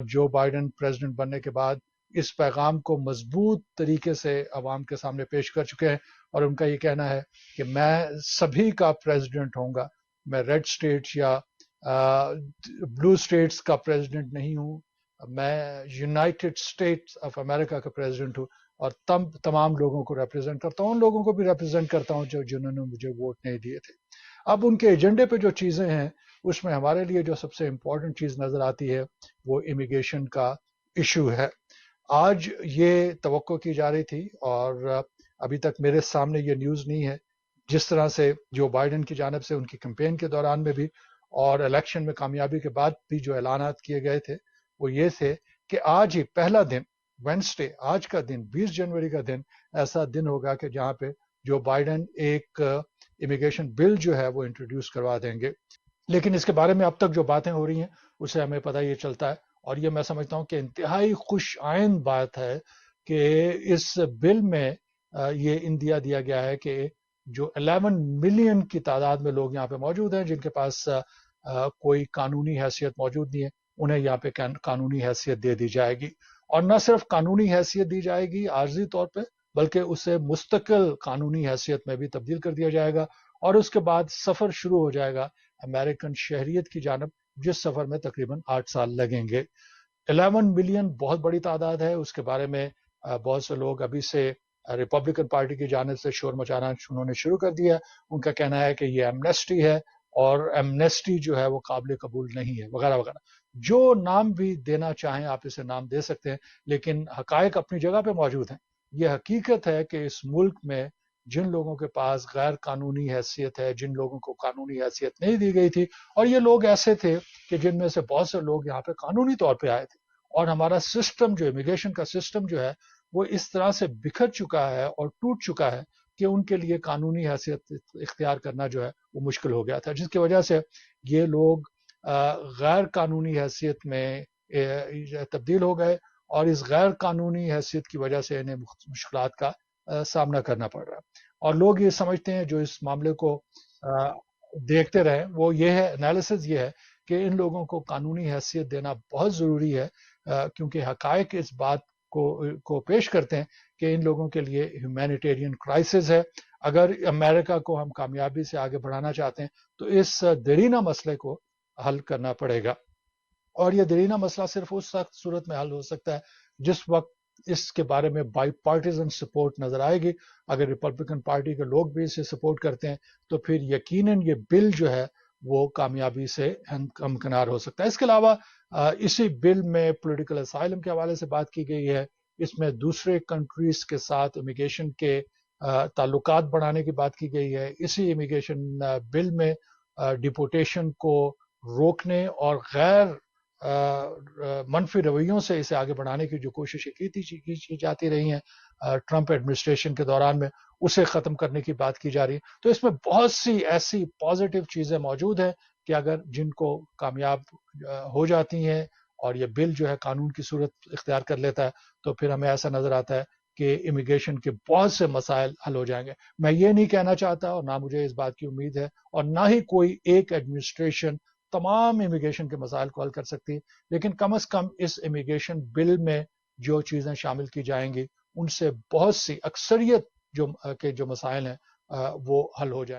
Joe Biden president بننے کے بعد اس پیغام کو مضبوط طریقے سے عوام کے سامنے پیش کر چکے ہیں، اور ان کا یہ کہنا ہے کہ میں سبھی کا پریزیڈنٹ ہوں گا، میں ریڈ اسٹیٹس یا بلو اسٹیٹس کا پریزیڈنٹ نہیں ہوں، میں یونائٹڈ اسٹیٹس آف امریکہ کا پریزیڈنٹ ہوں، اور تمام لوگوں کو ریپرزینٹ کرتا ہوں، ان لوگوں کو بھی ریپرزینٹ کرتا ہوں جنہوں نے مجھے ووٹ نہیں دیے تھے۔ اب ان کے ایجنڈے پہ جو چیزیں ہیں اس میں ہمارے لیے جو سب سے امپورٹنٹ چیز نظر آتی ہے وہ امیگریشن کا ایشو ہے۔ آج یہ توقع کی جا رہی تھی، اور ابھی تک میرے سامنے یہ نیوز نہیں ہے، جس طرح سے جو بائیڈن کی جانب سے ان کی کیمپین کے دوران میں بھی اور الیکشن میں کامیابی کے بعد بھی جو اعلانات کیے گئے تھے وہ یہ تھے کہ آج ہی پہلا دن وینسڈے، آج کا دن 20 جنوری کا دن ایسا دن ہوگا کہ جہاں پہ جو بائیڈن ایک امیگریشن بل جو ہے وہ انٹروڈیوس کروا دیں گے۔ لیکن اس کے بارے میں اب تک جو باتیں ہو رہی ہیں اسے ہمیں پتہ یہ چلتا ہے، اور یہ میں سمجھتا ہوں کہ انتہائی خوش آئند بات ہے کہ اس بل میں یہ اندیا دیا گیا ہے کہ جو 11 ملین کی تعداد میں لوگ یہاں پہ موجود ہیں جن کے پاس کوئی قانونی حیثیت موجود نہیں ہے، انہیں یہاں پہ قانونی حیثیت دے دی جائے گی، اور نہ صرف قانونی حیثیت دی جائے گی عارضی طور پہ، بلکہ اسے مستقل قانونی حیثیت میں بھی تبدیل کر دیا جائے گا، اور اس کے بعد سفر شروع ہو جائے گا امریکن شہریت کی جانب، جس سفر میں تقریباً 8 سال لگیں گے۔ 11 ملین بہت بڑی تعداد ہے، اس کے بارے میں بہت سے لوگ ابھی سے ریپبلکن پارٹی کی جانب سے شور مچانا انہوں نے شروع کر دیا، ان کا کہنا ہے کہ یہ ایمنیسٹی ہے اور ایمنیسٹی جو ہے وہ قابل قبول نہیں ہے، وغیرہ وغیرہ۔ جو نام بھی دینا چاہیں آپ اسے نام دے سکتے ہیں، لیکن حقائق اپنی جگہ پہ موجود ہیں۔ یہ حقیقت ہے کہ اس ملک میں جن لوگوں کے پاس غیر قانونی حیثیت ہے، جن لوگوں کو قانونی حیثیت نہیں دی گئی تھی، اور یہ لوگ ایسے تھے کہ جن میں سے بہت سے لوگ یہاں پہ قانونی طور پہ آئے تھے، اور ہمارا سسٹم جو امیگریشن کا سسٹم جو ہے وہ اس طرح سے بکھر چکا ہے اور ٹوٹ چکا ہے کہ ان کے لیے قانونی حیثیت اختیار کرنا جو ہے وہ مشکل ہو گیا تھا، جس کی وجہ سے یہ لوگ غیر قانونی حیثیت میں تبدیل ہو گئے، اور اس غیر قانونی حیثیت کی وجہ سے انہیں مشکلات کا سامنا کرنا پڑ رہا ہے۔ اور لوگ یہ سمجھتے ہیں جو اس معاملے کو دیکھتے رہے، وہ یہ ہے، انالیسز یہ ہے کہ ان لوگوں کو قانونی حیثیت دینا بہت ضروری ہے، کیونکہ حقائق اس بات کو پیش کرتے ہیں کہ ان لوگوں کے لیے ہیومینیٹیرین کرائسس ہے۔ اگر امریکہ کو ہم کامیابی سے آگے بڑھانا چاہتے ہیں تو اس دیرینہ مسئلے کو حل کرنا پڑے گا، اور یہ دیرینہ مسئلہ صرف اس وقت صورت میں حل ہو سکتا ہے جس وقت اس کے بارے میں بائی پارٹیزن سپورٹ نظر آئے گی۔ اگر ریپبلکن پارٹی کے لوگ بھی اسے سپورٹ کرتے ہیں تو پھر یقیناً یہ بل جو ہے وہ کامیابی سے ہمکنار ہو سکتا ہے۔ اس کے علاوہ اسی بل میں پولیٹیکل اسائلم کے حوالے سے بات کی گئی ہے، اس میں دوسرے کنٹریز کے ساتھ امیگریشن کے تعلقات بڑھانے کی بات کی گئی ہے، اسی امیگریشن بل میں ڈیپورٹیشن کو روکنے اور غیر منفی رویوں سے اسے آگے بڑھانے کی جو کوششیں کی جاتی رہی ہیں ٹرمپ ایڈمنسٹریشن کے دوران میں، اسے ختم کرنے کی بات کی جا رہی ہے۔ تو اس میں بہت سی ایسی پازیٹیو چیزیں موجود ہیں کہ اگر جن کو کامیاب ہو جاتی ہیں اور یہ بل جو ہے قانون کی صورت اختیار کر لیتا ہے تو پھر ہمیں ایسا نظر آتا ہے کہ امیگریشن کے بہت سے مسائل حل ہو جائیں گے۔ میں یہ نہیں کہنا چاہتا، اور نہ مجھے اس بات کی امید ہے، اور نہ ہی کوئی ایک ایڈمنسٹریشن تمام امیگریشن کے مسائل کو حل کر سکتی، لیکن کم از کم اس امیگریشن بل میں جو چیزیں شامل کی جائیں گی ان سے بہت سی اکثریت جو مسائل ہیں وہ حل ہو جائیں گے۔